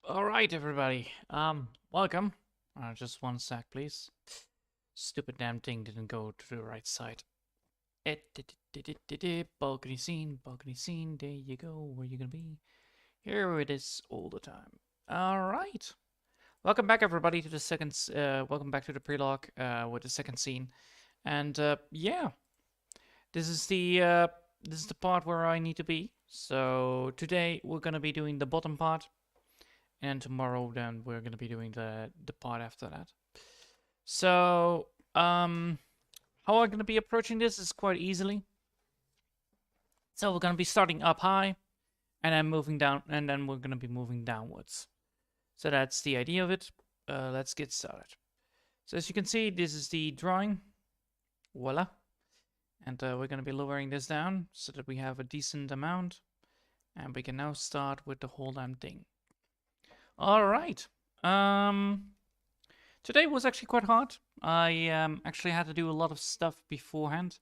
All right, everybody. Welcome. Just one sec, please. Stupid damn thing didn't go to the right side. Balcony scene, balcony scene. There you go. Where you gonna be? Here it is all the time. All right. Welcome back, everybody, to the second. Welcome back to the prelog with the second scene. And yeah, this is the part where I need to be. So today we're gonna be doing the bottom part. And tomorrow then we're gonna be doing the part after that. So how I'm gonna be approaching this is quite easily. So we're gonna be starting up high and then moving down, and then we're gonna be moving downwards. So that's the idea of it. Let's get started. So as you can see, this is the drawing. Voila. And we're gonna be lowering this down so that we have a decent amount. And we can now start with the whole damn thing. All right. Today was actually quite hard. I actually had to do a lot of stuff beforehand.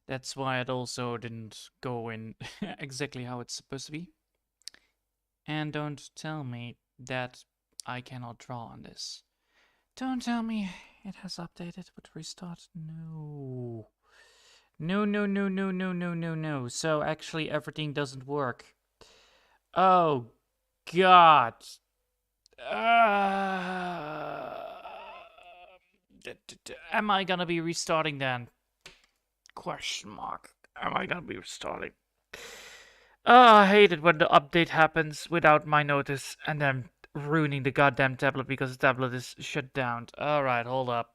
That's why it also didn't go in exactly how it's supposed to be. And don't tell me that I cannot draw on this. Don't tell me it has updated with restart. No. No, no, no, no, no, no, no, no. So actually everything doesn't work. Oh, God. Am I gonna be restarting then? Question mark. Am I gonna be restarting? I hate it when the update happens without my notice and then ruining the goddamn tablet because the tablet is shut down. Alright, hold up.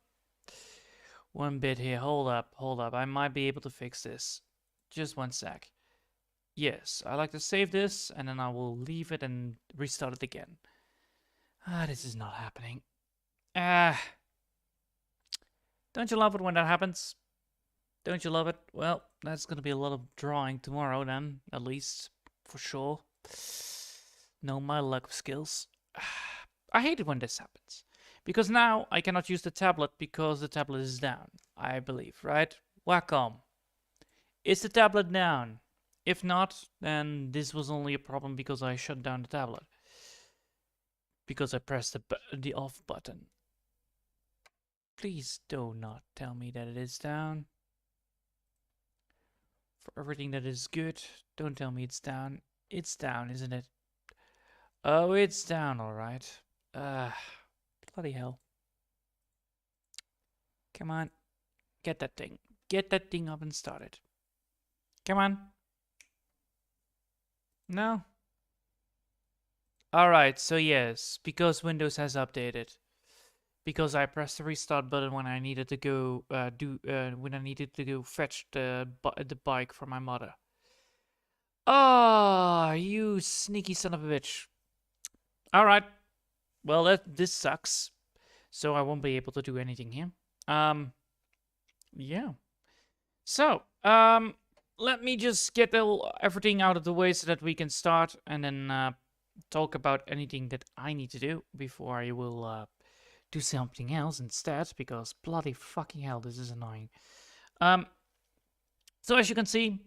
One bit here. Hold up, hold up. I might be able to fix this. Just one sec. Yes, I like to save this and then I will leave it and restart it again. This is not happening. Don't you love it when that happens? Don't you love it? Well, that's gonna be a lot of drawing tomorrow then, at least, for sure. Know my luck of skills. I hate it when this happens. Because now I cannot use the tablet because the tablet is down, I believe, right? Wacom. Is the tablet down? If not, then this was only a problem because I shut down the tablet. Because I pressed the off button. Please do not tell me that it is down. For everything that is good, don't tell me it's down. It's down, isn't it? Oh, it's down, alright. Bloody hell. Come on. Get that thing. Get that thing up and started. Come on. No? Alright, so yes, because Windows has updated. Because I pressed the restart button when I needed to go fetch the bike for my mother. Ah, you sneaky son of a bitch. Alright. Well, this sucks. So I won't be able to do anything here. Yeah. So, let me just get everything out of the way so that we can start and then talk about anything that I need to do before I will do something else instead, because bloody fucking hell, this is annoying. So as you can see,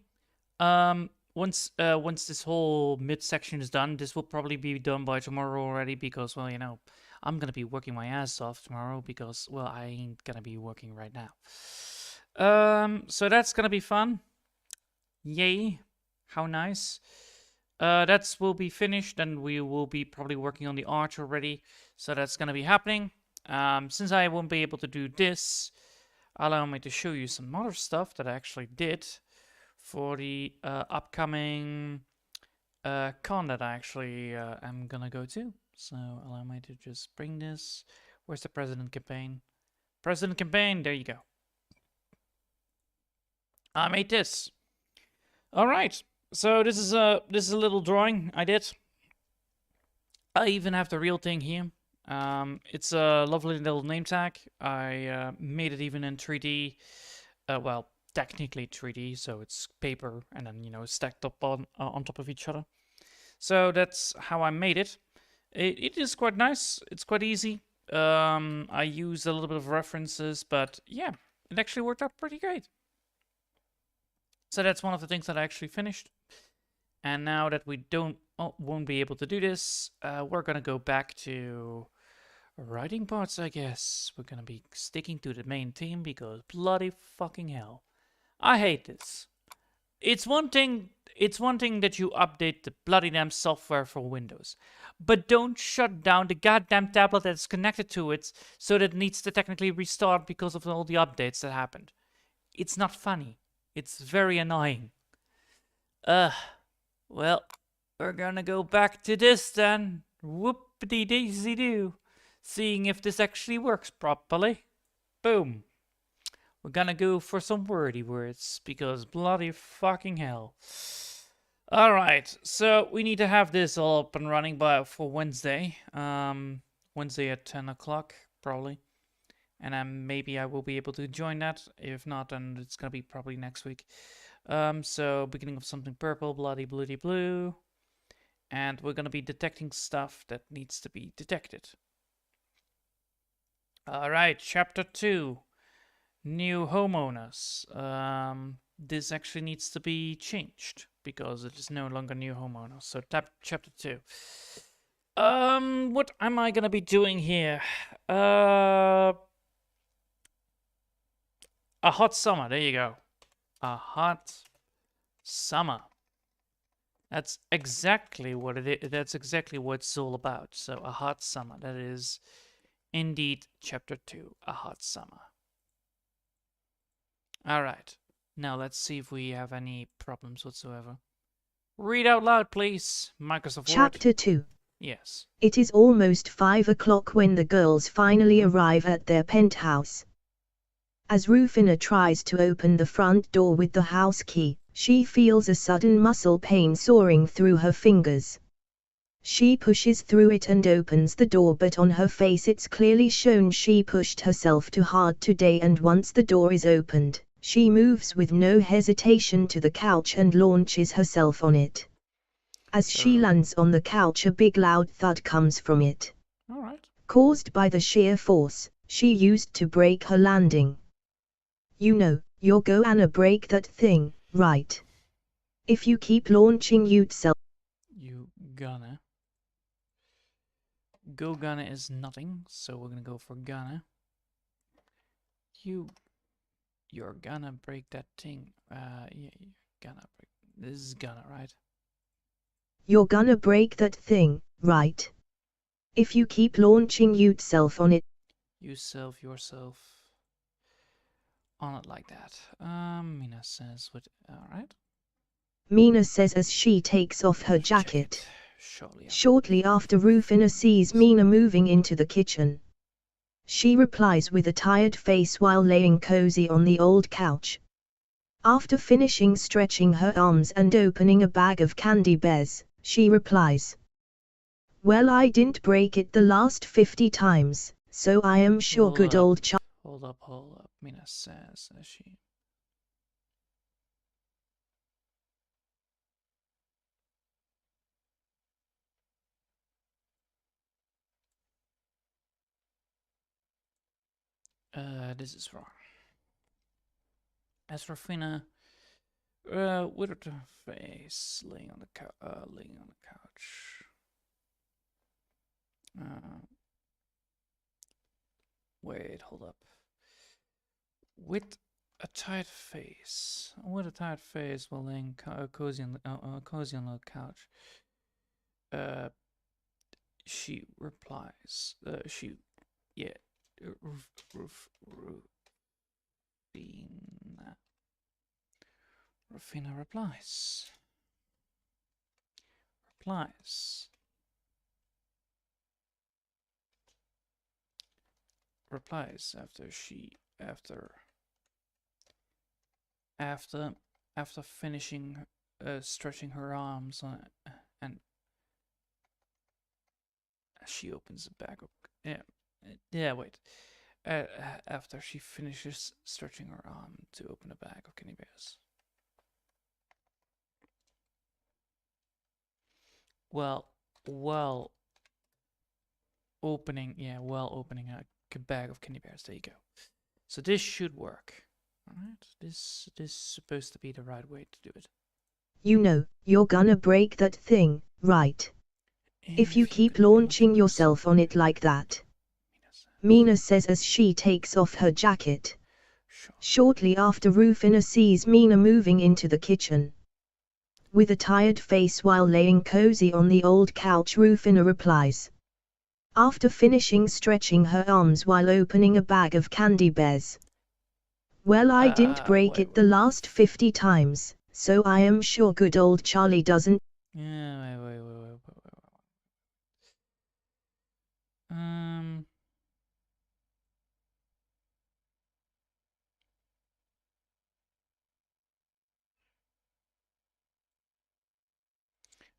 once this whole mid-section is done, this will probably be done by tomorrow already, because, well, you know, I'm gonna be working my ass off tomorrow because, well, I ain't gonna be working right now. So that's gonna be fun. Yay. How nice. That will be finished, and we will be probably working on the arch already. So that's gonna be happening. Since I won't be able to do this, allow me to show you some other stuff that I actually did for the upcoming con that I actually am gonna go to. So allow me to just bring this. Where's the President campaign? President campaign, there you go. I made this. Alright, so this is a little drawing I did. I even have the real thing here. It's a lovely little name tag. I made it even in 3D. Well, technically 3D, so it's paper and then, you know, stacked up on top of each other. So that's how I made it. It is quite nice. It's quite easy. I used a little bit of references, but yeah, it actually worked out pretty great. So that's one of the things that I actually finished. And now that we don't won't be able to do this. We're gonna go back to writing parts, I guess. We're gonna be sticking to the main theme because bloody fucking hell. I hate this. It's one thing that you update the bloody damn software for Windows, but don't shut down the goddamn tablet that's connected to it so that it needs to technically restart because of all the updates that happened. It's not funny. It's very annoying. Well, we're gonna go back to this then. Whoop-de-daisy-doo. Seeing if this actually works properly. Boom. We're gonna go for some wordy words, because bloody fucking hell. Alright, so we need to have this all up and running for Wednesday. Wednesday at 10 o'clock, probably. And maybe I will be able to join that. If not, then it's gonna be probably next week. So beginning of something purple, bloody blue. And we're gonna be detecting stuff that needs to be detected. Alright, chapter 2. New homeowners. This actually needs to be changed because it is no longer new homeowners. So chapter 2. What am I gonna be doing here? A hot summer. There you go. A hot summer. That's exactly what it is. That's exactly what it's all about. So a hot summer. That is indeed chapter 2. A hot summer. Alright, now let's see if we have any problems whatsoever. Read out loud, please, Microsoft Chapter Word. 2. Yes. It is almost 5 o'clock when the girls finally arrive at their penthouse. As Rufina tries to open the front door with the house key, she feels a sudden muscle pain soaring through her fingers. She pushes through it and opens the door, but on her face it's clearly shown she pushed herself too hard today, and once the door is opened, she moves with no hesitation to the couch and launches herself on it. As she lands on the couch, a big loud thud comes from it. All right. Caused by the sheer force she used to break her landing. You know, you're gonna break that thing, right? If you keep launching yourself. You gonna. Go gonna is nothing, so we're gonna go for gonna. You're gonna break that thing. Yeah, you're gonna break. This is gonna, right? You're gonna break that thing, right? If you keep launching yourself on it. Yourself on it like that. Mina says what. Alright. Mina says as she takes off her jacket. Shortly after, Rufina sees Mina moving into the kitchen. She replies with a tired face while laying cozy on the old couch. After finishing stretching her arms and opening a bag of candy bears, she replies, "Well, I didn't break it the last 50 times, so I am sure good old child." Hold up, Mina says as she... This is wrong. As for Fina, with her face laying on the couch, wait, hold up. With a tired face, while laying cozy on the couch, she replies, Rufina replies after finishing stretching her arms on it, and she opens a bag of after she finishes stretching her arm to open a bag of candy bears. Well opening a bag of candy bears. There you go. So this should work. Alright, this is supposed to be the right way to do it. You know, you're gonna break that thing, right? If you keep launching yourself on it like that. Mina says as she takes off her jacket. Shortly after, Rufina sees Mina moving into the kitchen. With a tired face while laying cozy on the old couch, Rufina replies. After finishing stretching her arms while opening a bag of candy bears. Well, I didn't break it the last 50 times, so I am sure good old Charlie doesn't. Yeah, wait.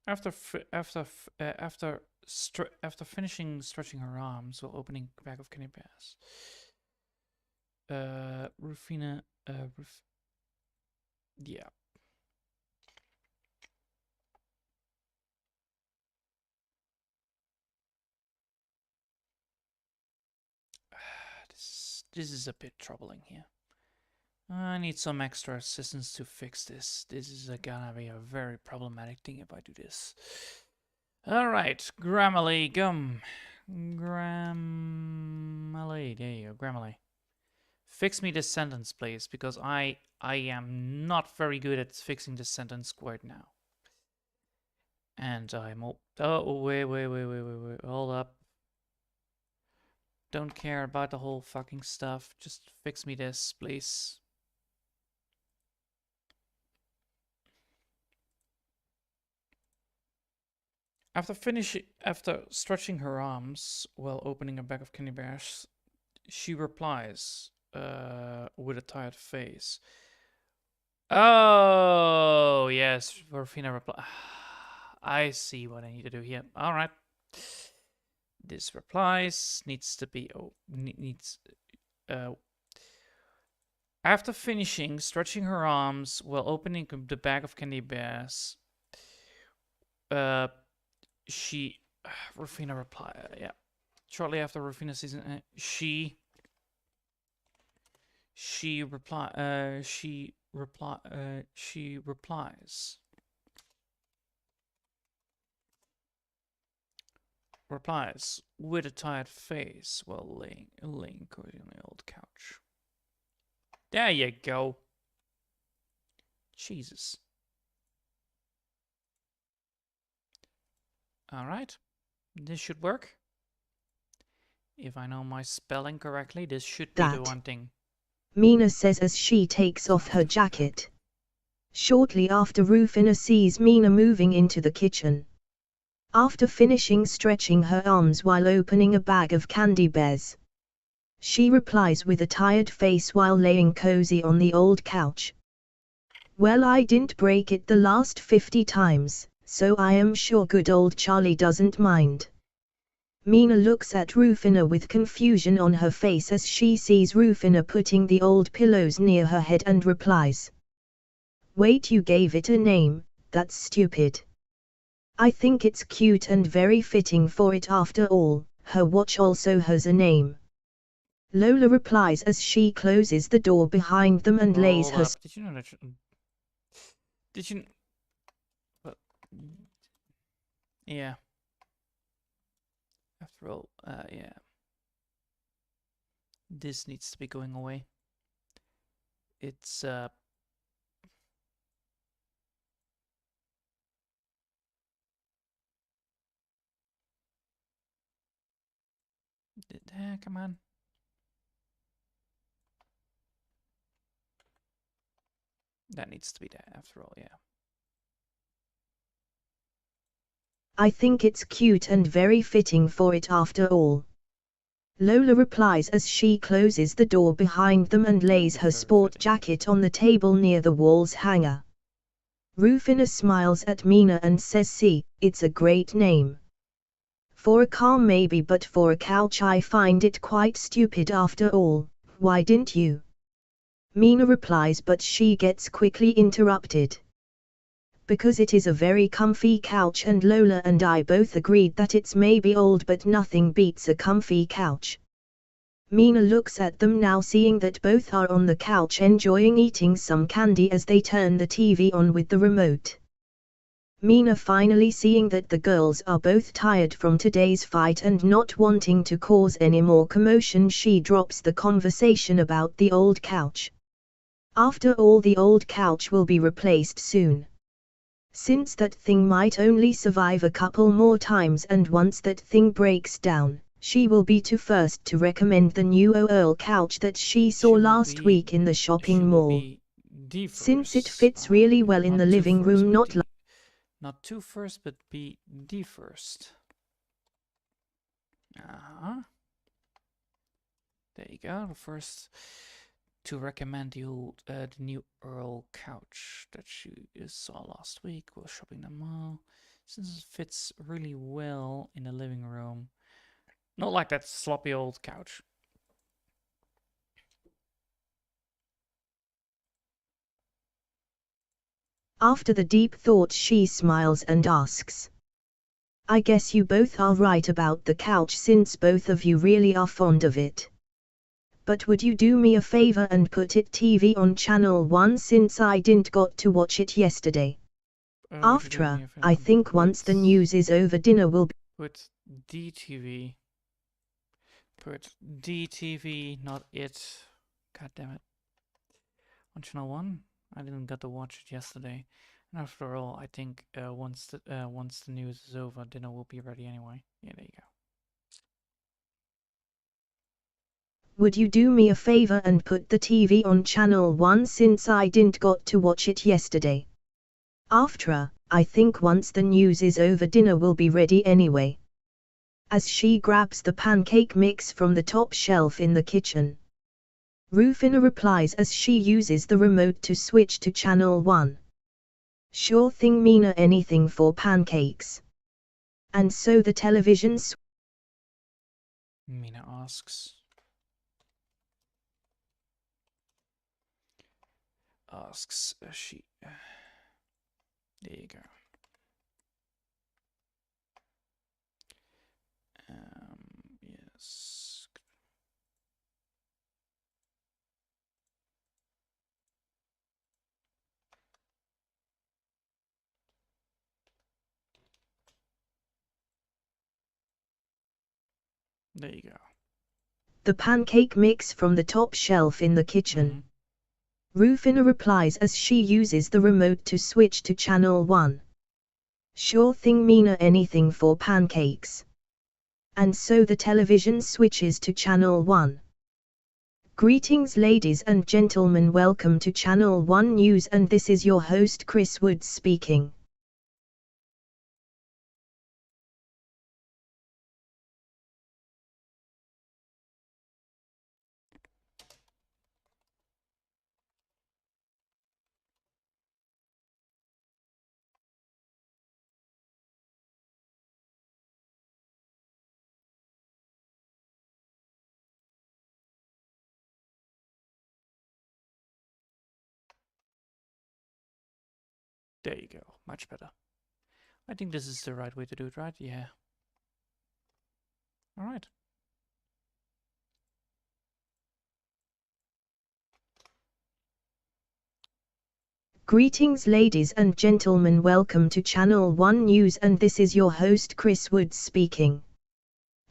After finishing stretching her arms while opening a bag of candy bars, Rufina, yeah. This is a bit troubling here. I need some extra assistance to fix this. This is gonna be a very problematic thing if I do this. Alright, Grammarly, gum. Grammarly, there you go, Grammarly. Fix me this sentence, please, because I am not very good at fixing this sentence right now. And I'm... Oh, wait, hold up. Don't care about the whole fucking stuff. Just fix me this, please. After stretching her arms while opening a bag of candy bars, she replies with a tired face. Oh, yes, Rufina replies. I see what I need to do here. All right. This replies needs to be after finishing stretching her arms while opening the bag of candy bars, she Rufina reply yeah. Shortly after Rufina sees she replies with a tired face while laying cozy on the old couch. There you go. Jesus. Alright. This should work. If I know my spelling correctly, this should be the one thing. Mina says as she takes off her jacket. Shortly after, Rufina sees Mina moving into the kitchen. After finishing stretching her arms while opening a bag of candy bears. She replies with a tired face while laying cozy on the old couch. Well, I didn't break it the last 50 times, so I am sure good old Charlie doesn't mind. Mina looks at Rufina with confusion on her face as she sees Rufina putting the old pillows near her head and replies. Wait, you gave it a name? That's stupid. I think it's cute and very fitting for it after all, her watch also has a name. Lola replies as she closes the door behind them and lays her... Did you know that... Did you... Yeah. After all, yeah. This needs to be going away. It's, come on. That needs to be there after all, yeah. I think it's cute and very fitting for it after all. Lola replies as she closes the door behind them and lays her sport jacket on the table near the wall's hanger. Rufina smiles at Mina and says, see, it's a great name. For a car maybe, but for a couch I find it quite stupid after all. Why didn't you? Mina replies, but she gets quickly interrupted. Because it is a very comfy couch and Lola and I both agreed that it's maybe old, but nothing beats a comfy couch. Mina looks at them now, seeing that both are on the couch enjoying eating some candy as they turn the TV on with the remote. Mina, finally seeing that the girls are both tired from today's fight and not wanting to cause any more commotion, she drops the conversation about the old couch. After all, the old couch will be replaced soon. Since that thing might only survive a couple more times, and once that thing breaks down, she will be the first to recommend the new Earl couch that she saw last week in the shopping mall. The Since it first. fits really well in the living room, Not two first, but be the first. There you go. The first to recommend you the new Earl couch that you saw last week while shopping the mall, since it fits really well in the living room. Not like that sloppy old couch. After the deep thought, she smiles and asks, I guess you both are right about the couch, since both of you really are fond of it. But would you do me a favor and put it TV on channel 1, since I didn't got to watch it yesterday? After, I think once the news is over, dinner will be. Put DTV. Put DTV, not it. God damn it. On channel 1? I didn't get to watch it yesterday. And after all, I think once the news is over, dinner will be ready anyway. Yeah, there you go. Would you do me a favor and put the TV on channel 1, since I didn't got to watch it yesterday? After, I think once the news is over, dinner will be ready anyway. As she grabs the pancake mix from the top shelf in the kitchen, Rufina replies as she uses the remote to switch to channel 1. Sure thing, Mina, anything for pancakes. And so the television Mina asks. She. There you go. Yes. There you go. The pancake mix from the top shelf in the kitchen. Rufina replies as she uses the remote to switch to channel 1. Sure thing, Mina, anything for pancakes. And so the television switches to channel 1. Greetings, ladies and gentlemen, welcome to channel 1 News, and this is your host Chris Woods speaking. There you go. Much better. I think this is the right way to do it, right? Yeah. Alright. Greetings, ladies and gentlemen, welcome to channel 1 News, and this is your host Chris Woods speaking.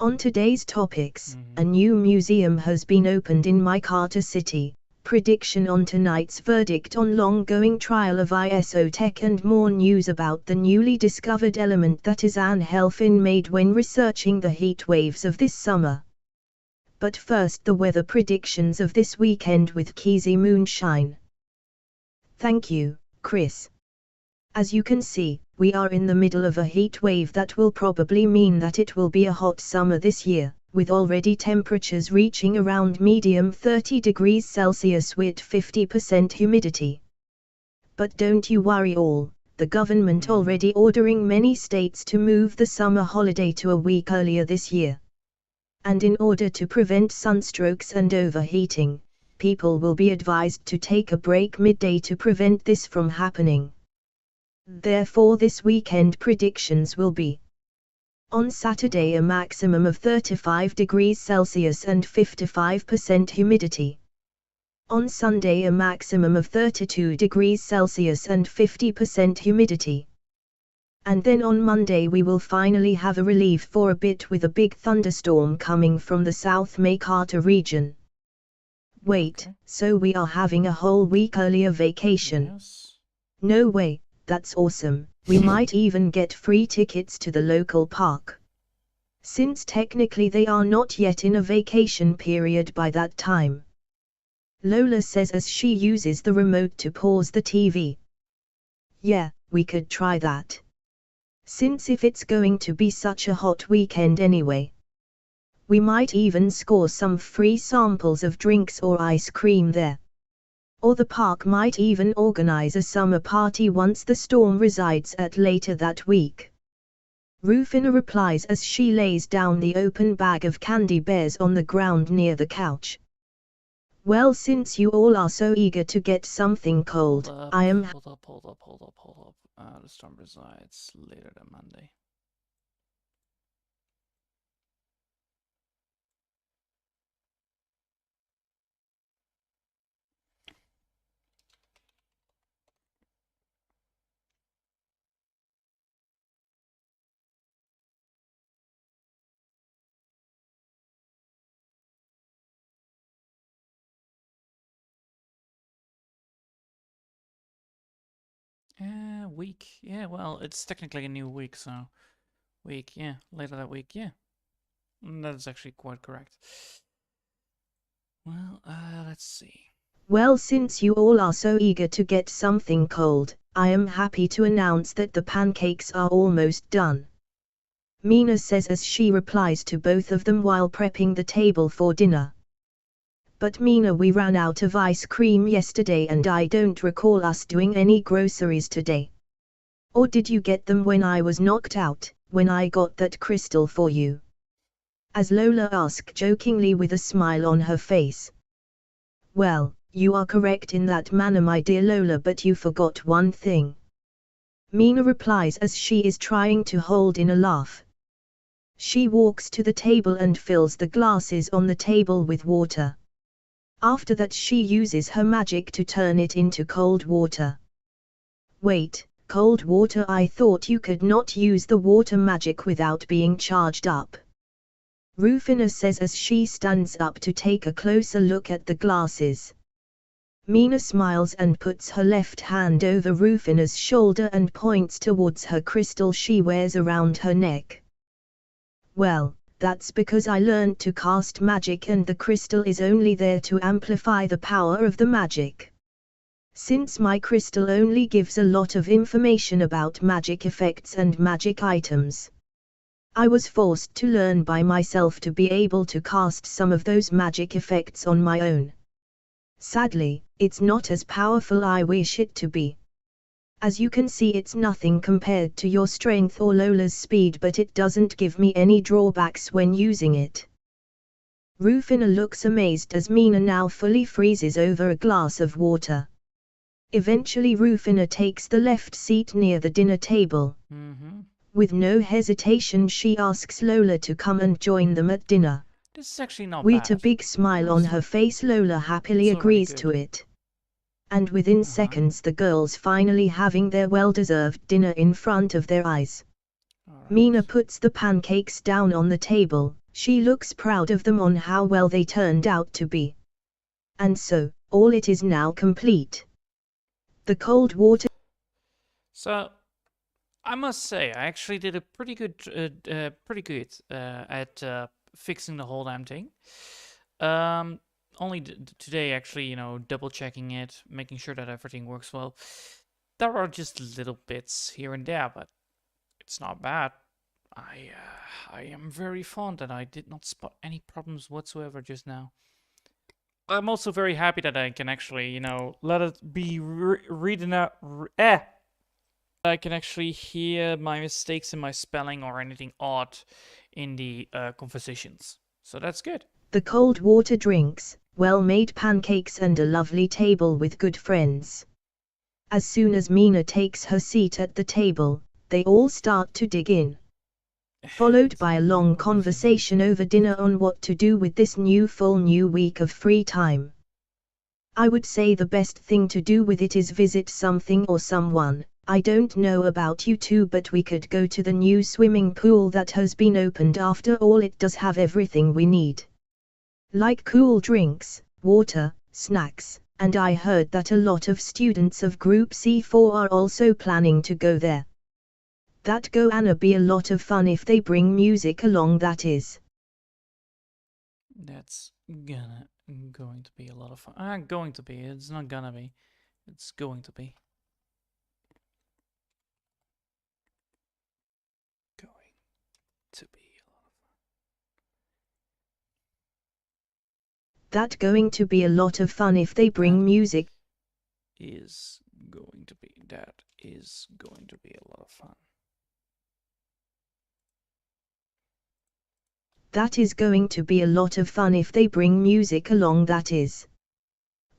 On today's topics, a new museum has been opened in Maikata City, prediction on tonight's verdict on long-going trial of ISO Tech, and more news about the newly discovered element that is Anhelfin made when researching the heat waves of this summer. But first, the weather predictions of this weekend with Keezy Moonshine. Thank you, Chris. As you can see, we are in the middle of a heat wave that will probably mean that it will be a hot summer this year, with already temperatures reaching around medium 30 degrees Celsius with 50% humidity. But don't you worry all, the government already ordering many states to move the summer holiday to a week earlier this year. And in order to prevent sunstrokes and overheating, people will be advised to take a break midday to prevent this from happening. Therefore, this weekend predictions will be: on Saturday a maximum of 35 degrees Celsius and 55% humidity. On Sunday a maximum of 32 degrees Celsius and 50% humidity. And then on Monday we will finally have a relief for a bit with a big thunderstorm coming from the South Makata region. Wait, Okay. so we are having a whole week earlier vacation? Yes. No way, that's awesome. We might even get free tickets to the local park. Since technically they are not yet in a vacation period by that time. Lola says as she uses the remote to pause the TV. Yeah, we could try that. Since if it's going to be such a hot weekend anyway. We might even score some free samples of drinks or ice cream there. Or the park might even organize a summer party once the storm resides at later that week. Rufina replies as she lays down the open bag of candy bears on the ground near the couch. Well, since you all are so eager to get something cold, Hold up, I am hold up. The storm resides later than Monday. Week. Yeah, well, it's technically a new week, so week. Yeah, later that week. Yeah, that is actually quite correct. Well, let's see. Well, since you all are so eager to get something cold, I am happy to announce that the pancakes are almost done. Mina says as she replies to both of them while prepping the table for dinner. But Mina, we ran out of ice cream yesterday and I don't recall us doing any groceries today. Or did you get them when I was knocked out, when I got that crystal for you? As Lola asked jokingly with a smile on her face. Well, you are correct in that manner, my dear Lola, but you forgot one thing. Mina replies as she is trying to hold in a laugh. She walks to the table and fills the glasses on the table with water. After that she uses her magic to turn it into cold water. Wait, cold water? I thought you could not use the water magic without being charged up. Rufina says as she stands up to take a closer look at the glasses. Mina smiles and puts her left hand over Rufina's shoulder and points towards her crystal she wears around her neck. Well, that's because I learned to cast magic and the crystal is only there to amplify the power of the magic. Since my crystal only gives a lot of information about magic effects and magic items, I was forced to learn by myself to be able to cast some of those magic effects on my own. Sadly, it's not as powerful I wish it to be. As you can see, it's nothing compared to your strength or Lola's speed, but it doesn't give me any drawbacks when using it. Rufina looks amazed as Mina now fully freezes over a glass of water. Eventually Rufina takes the left seat near the dinner table. With no hesitation she asks Lola to come and join them at dinner. This is actually not With bad. a big smile on her face, Lola happily agrees to it. And within seconds the girls finally having their well-deserved dinner in front of their eyes. Right. Mina puts the pancakes down on the table, she looks proud of them on how well they turned out to be. And so, all it is now complete. The cold water. So, I must say, I actually did a pretty good at fixing the whole damn thing. Only today, actually, double checking it, making sure that everything works well. There are just little bits here and there, but it's not bad. I am very fond that I did not spot any problems whatsoever just now. I'm also very happy that I can actually, let it be reading out. I can actually hear my mistakes in my spelling or anything odd in the conversations. So that's good. The cold water drinks, well-made pancakes and a lovely table with good friends. As soon as Mina takes her seat at the table, they all start to dig in. Followed by a long conversation over dinner on what to do with this new week of free time. I would say the best thing to do with it is visit something or someone, I don't know about you two, but we could go to the new swimming pool that has been opened. After all, it does have everything we need. Like cool drinks, water, snacks, and I heard that a lot of students of Group C4 are also planning to go there. That gonna be a lot of fun if they bring music along, that is. That's going to be a lot of fun. Going to be. It's not gonna be. It's going to be. Going to be a lot of fun. That going to be a lot of fun if they bring music. Is going to be. That is going to be a lot of fun. That is going to be a lot of fun if they bring music along, that is.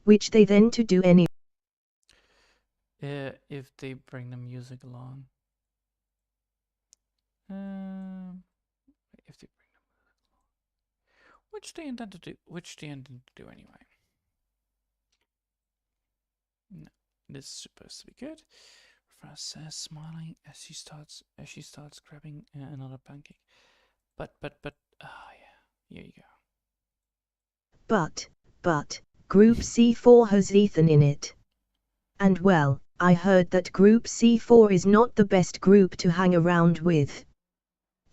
Which they then to do anyway. If they bring the music along. If they bring the music along. Which they intend to do. Which they intend to do anyway. No, this is supposed to be good. Rafra says, smiling as she starts grabbing another pancake. But, oh yeah, here you go. But, Group C4 has Ethan in it. And well, I heard that Group C4 is not the best group to hang around with.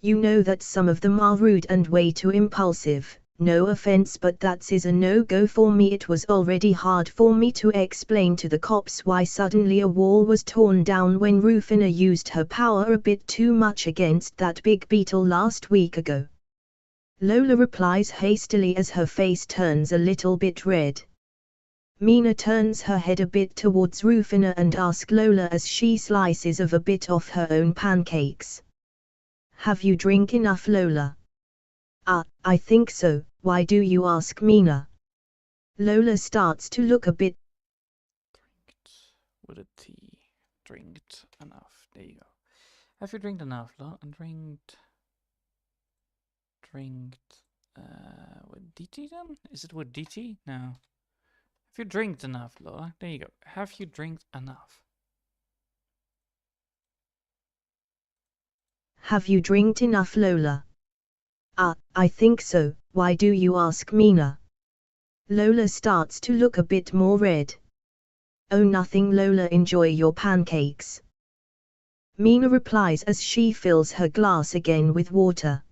You know that some of them are rude and way too impulsive. No offense, but that is a no-go for me. It was already hard for me to explain to the cops why suddenly a wall was torn down when Rufina used her power a bit too much against that big beetle last week ago. Lola replies hastily as her face turns a little bit red. Mina turns her head a bit towards Rufina and asks Lola as she slices of a bit off her own pancakes. Have you drink enough, Lola? I think so. Why do you ask, Mina? Lola starts to look a bit. Drinked with a T. Drinked enough. There you go. Have you drinked enough, Lola? Drinked with DT then? Is it with DT? No. Have you drinked enough, Lola? There you go. Have you drinked enough? Have you drinked enough, Lola? I think so. Why do you ask, Mina? Lola starts to look a bit more red. Oh, nothing, Lola, enjoy your pancakes. Mina replies as she fills her glass again with water.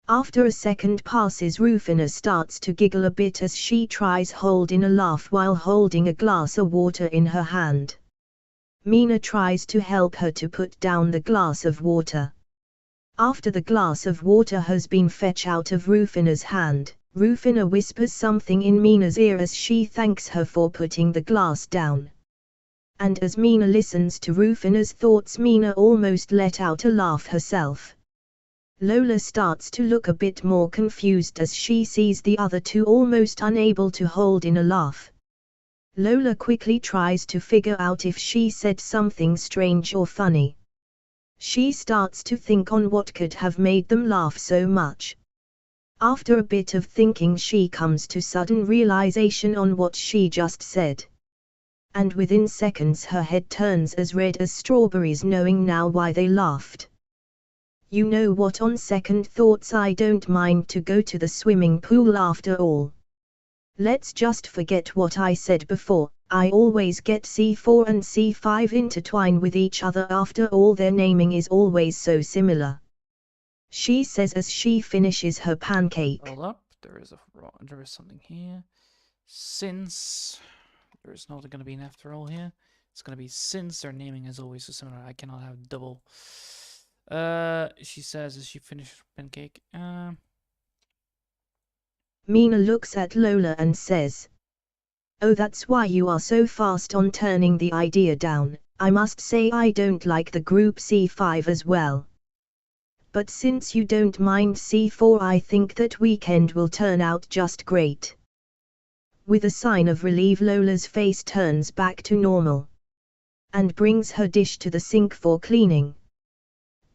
After a second passes, Rufina starts to giggle a bit as she tries holding a laugh while holding a glass of water in her hand. Mina tries to help her to put down the glass of water. After the glass of water has been fetched out of Rufina's hand, Rufina whispers something in Mina's ear as she thanks her for putting the glass down. And as Mina listens to Rufina's thoughts, Mina almost let out a laugh herself. Lola starts to look a bit more confused as she sees the other two almost unable to hold in a laugh. Lola quickly tries to figure out if she said something strange or funny. She starts to think on what could have made them laugh so much. After a bit of thinking, she comes to sudden realization on what she just said. And within seconds her head turns as red as strawberries, knowing now why they laughed. You know what, on second thoughts I don't mind to go to the swimming pool after all. Let's just forget what I said before. I always get C4 and C5 intertwined with each other, after all their naming is always so similar. She says as she finishes her pancake. Hold up, there is something here. Since there is not going to be an after all here, it's going to be since their naming is always so similar. I cannot have double. She says as she finishes her pancake. Mina looks at Lola and says, "Oh, that's why you are so fast on turning the idea down. I must say I don't like the group C5 as well. But since you don't mind C4, I think that weekend will turn out just great." With a sign of relief, Lola's face turns back to normal and brings her dish to the sink for cleaning.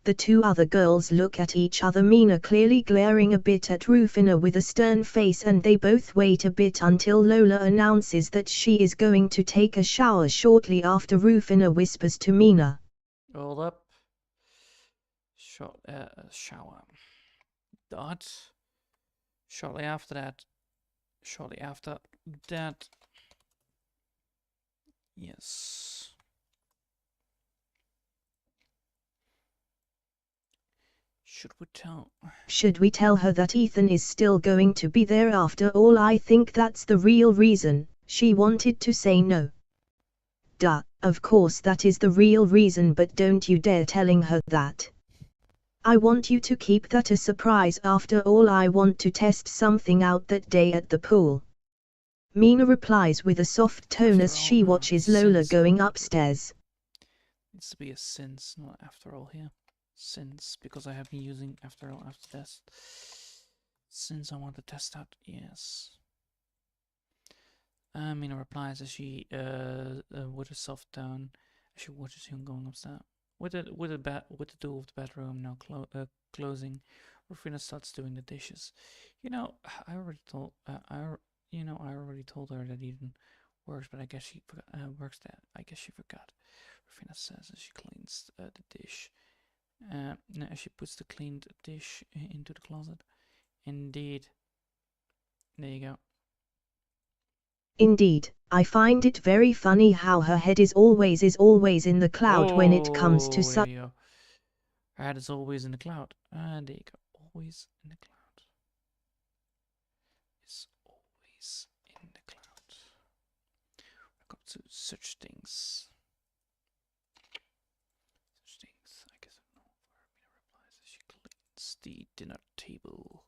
The two other girls look at each other, Mina clearly glaring a bit at Rufina with a stern face, and they both wait a bit until Lola announces that she is going to take a shower shortly after. Rufina whispers to Mina. Hold up. Shower. Dot. Shortly after that. Yes. Should we tell her that Ethan is still going to be there after all? I think that's the real reason. She wanted to say no. Duh, of course that is the real reason, but don't you dare telling her that. I want you to keep that a surprise. After all, I want to test something out that day at the pool. Mina replies with a soft tone as she watches Lola going upstairs. Needs to be a since, not after all here. Since, because I have been using after all after test. Since I want to test out, yes. Mina replies as she, with a soft tone, as she watches him going upstairs. With the door of the bedroom now closing, Rufina starts doing the dishes. I already told her that Eden works, but I guess she works there. I guess she forgot. Rufina says as she cleans the dish. As she puts the cleaned dish into the closet. Indeed. There you go. Indeed, I find it very funny how her head is always in the cloud when it comes to there you go. Her head is always in the cloud. There you go. Always in the cloud. It's always in the cloud. When it comes to such things. I guess I don't know where Mina replies as she cleans the dinner table.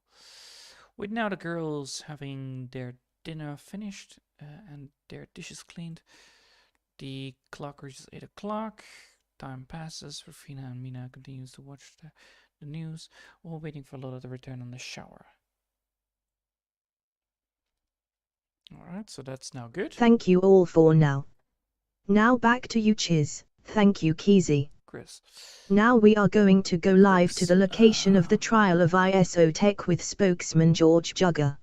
With now the girls having their dinner finished and their dishes cleaned, the clock reaches 8 o'clock. Time passes. Rufina and Mina continues to watch the news while waiting for Lola to return on the shower. Alright, so that's now good. Thank you all for now. Now back to you, Chiz. Thank you, Keezy. Chris. Now we are going to go live to the location of the trial of ISO Tech with spokesman George Jugger.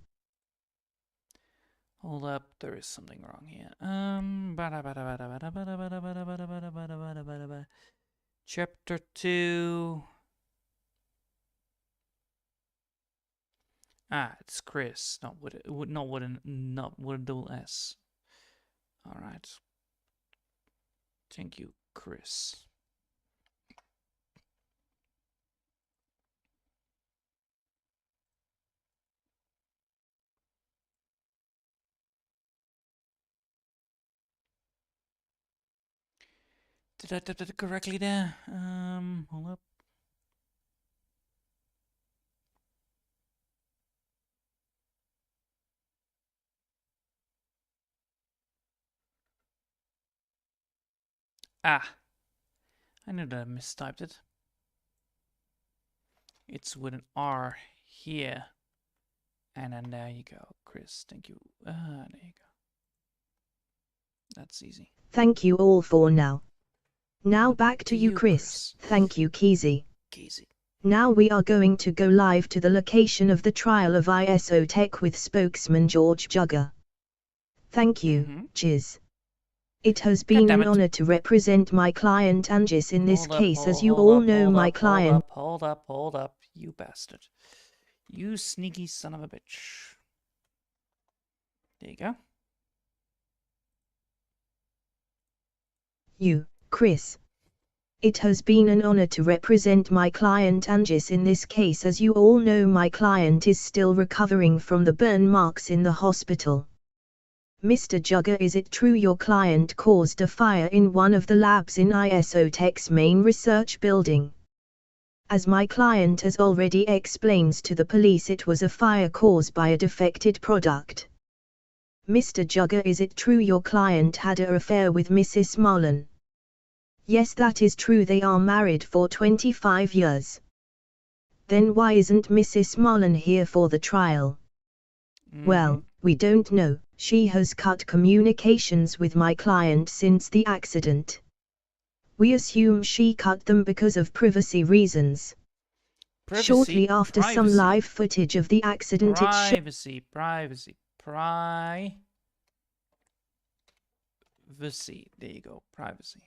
Hold up, there is something wrong here. Chapter 2. It's Chris, not with a dual S. All right. Thank you, Chris. Did I type that correctly there? Hold up. I knew that I mistyped it. It's with an R here. And then there you go, Chris. Thank you. There you go. That's easy. Thank you all for now. Now back to you, Chris. Thank you, Keezy. Now we are going to go live to the location of the trial of ISO Tech with spokesman George Jugger. Thank you, Chiz. It has been an honor to represent my client Angis in this case, as you all know my client. Hold up, you bastard. You sneaky son of a bitch. There you go. You, Chris. It has been an honor to represent my client Angis in this case, as you all know my client is still recovering from the burn marks in the hospital. Mr. Jugger, is it true your client caused a fire in one of the labs in ISO Tech's main research building? As my client has already explained to the police, it was a fire caused by a defected product. Mr. Jugger, is it true your client had an affair with Mrs. Marlin? Yes, that is true. They are married for 25 years. Then why isn't Mrs. Marlin here for the trial? Well, we don't know. She has cut communications with my client since the accident. We assume she cut them because of privacy reasons. Shortly after some live footage of the accident it showed. Privacy. There you go. Privacy.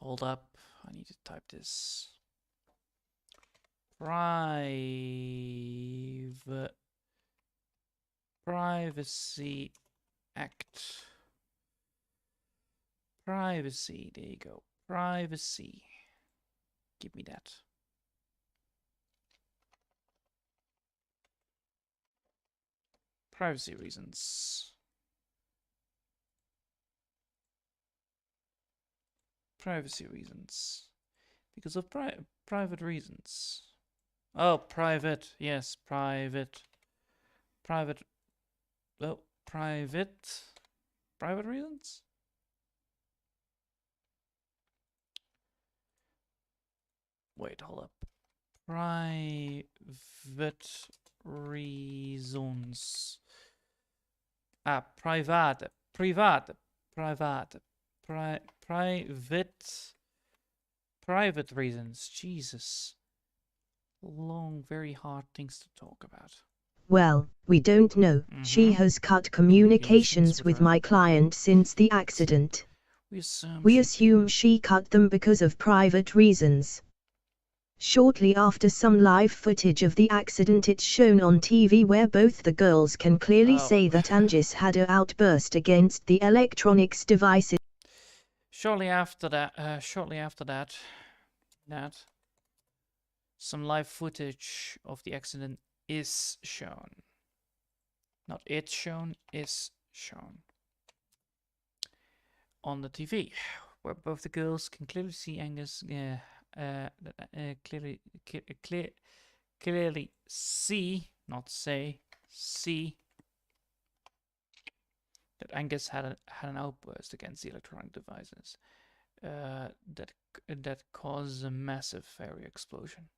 Hold up. I need to type this. Privacy Act. Privacy. There you go. Privacy. Give me that. Privacy reasons. Privacy reasons. Because of private reasons. Oh, private. Yes, private. Private. Oh, private. Private reasons? Wait, hold up. Private reasons. Ah, private. Private. Private. Private reasons. Jesus. Long, very hard things to talk about. Well, we don't know. She has cut communications with my client since the accident. We assume she cut them because of private reasons. Shortly after some live footage of the accident it's shown on TV where both the girls can clearly say that Angis had an outburst against the electronics devices. Shortly after that, some live footage of the accident is shown. Not it's shown, is shown. On the TV, where both the girls can clearly see Angus, clearly see, not say, see that Angus had an outburst against the electronic devices that caused a massive area explosion.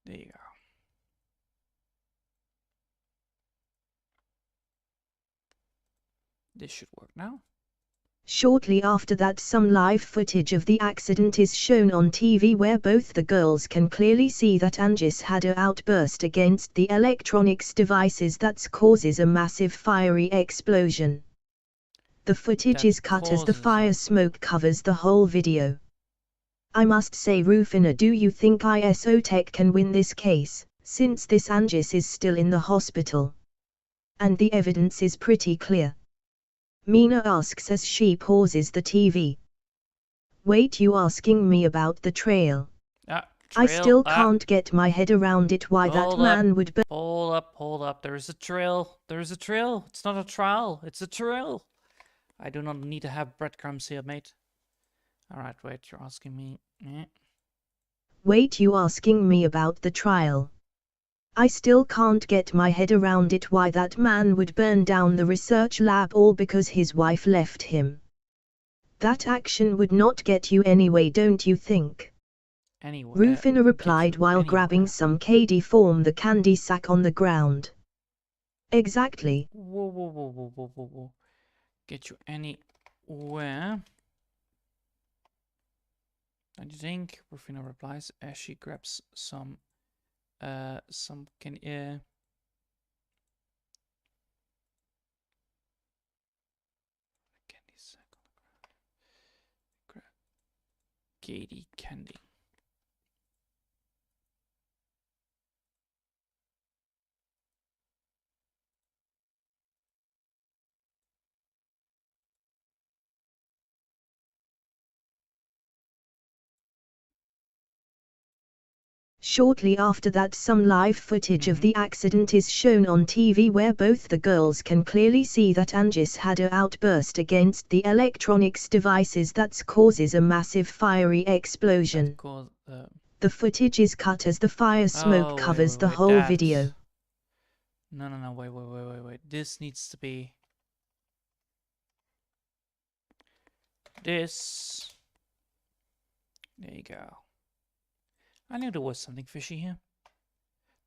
There you go. This should work now. Shortly after that some live footage of the accident is shown on TV where both the girls can clearly see that Angis had an outburst against the electronics devices that causes a massive fiery explosion. The footage is cut as the fire smoke covers the whole video. I must say Rufina, do you think ISO Tech can win this case, since this Angis is still in the hospital? And the evidence is pretty clear. Mina asks as she pauses the TV. Wait, you asking me about the trail? I still can't get my head around it why that man would... Hold up, there is a trail. It's not a trial, it's a trail. I do not need to have breadcrumbs here, mate. Alright, wait, you're asking me... Wait, you asking me about the trial? I still can't get my head around it why that man would burn down the research lab all because his wife left him. That action would not get you anyway, don't you think? Rufina replied while grabbing some KD from the candy sack on the ground. Exactly. Whoa. Get you anywhere. Don't you think? Rufina replies as she grabs some candy sack on the ground. Grab KD candy. Shortly after that, some live footage of the accident is shown on TV where both the girls can clearly see that Angus had a outburst against the electronics devices that causes a massive fiery explosion. The footage is cut as the fire smoke covers the whole video. No, wait. This needs to be... This... There you go. I knew there was something fishy here.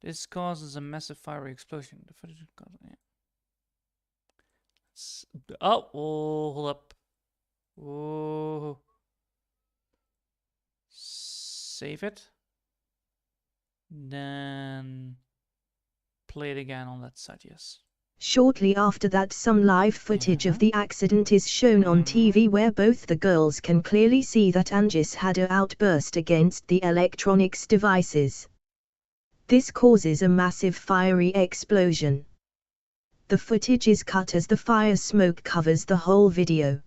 This causes a massive fiery explosion. The footage causes... Yeah. Oh, hold up. Oh. Save it. Then play it again on that side, yes. Shortly after that, some live footage of the accident is shown on TV where both the girls can clearly see that Angus had a outburst against the electronics devices. This causes a massive fiery explosion. The footage is cut as the fire smoke covers the whole video.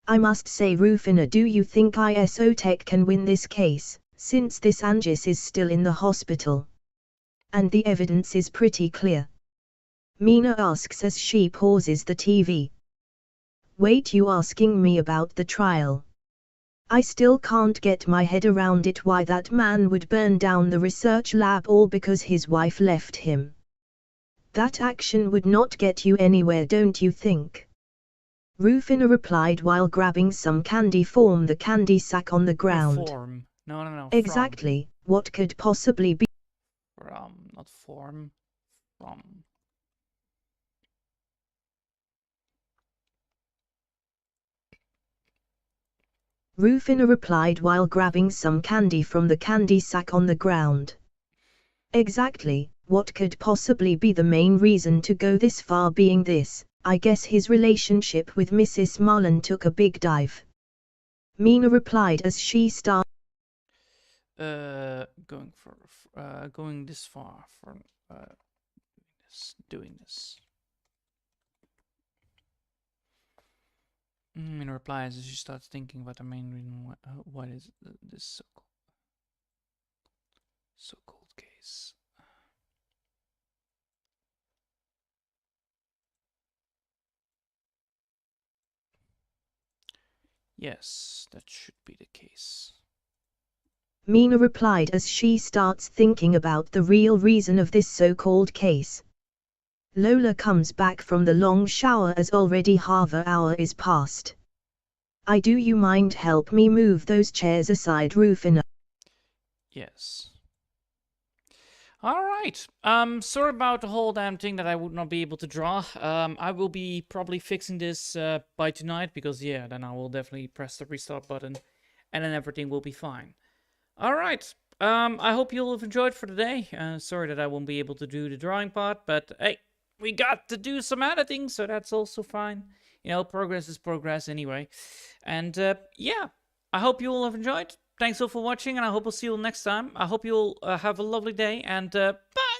I must say, Rufina, do you think ISO Tech can win this case, since this Angus is still in the hospital? And the evidence is pretty clear. Mina asks as she pauses the TV. Wait, you asking me about the trial? I still can't get my head around it, why that man would burn down the research lab all because his wife left him. That action would not get you anywhere, don't you think? Rufina replied while grabbing some candy from the candy sack on the ground. Form. No. Exactly, what could possibly be? From, not form. From. Rufina replied while grabbing some candy from the candy sack on the ground. Exactly, what could possibly be the main reason to go this far? Being this, I guess his relationship with Mrs. Mullen took a big dive. Mina replied as she started going this far for doing this. Mina replies as she starts thinking about the main reason what is this so-called case. Yes, that should be the case. Mina replied as she starts thinking about the real reason of this so-called case. Lola comes back from the long shower as already half an hour is past. Do you mind help me move those chairs aside, Rufina? Yes. Alright, sorry about the whole damn thing that I would not be able to draw. I will be probably fixing this by tonight, because yeah, then I will definitely press the restart button and then everything will be fine. Alright, I hope you'll have enjoyed for today. Sorry that I won't be able to do the drawing part, but hey, we got to do some editing, so that's also fine. You know, progress is progress anyway. And yeah, I hope you all have enjoyed. Thanks all for watching, and I hope I'll see you all next time. I hope you'll have a lovely day, and bye!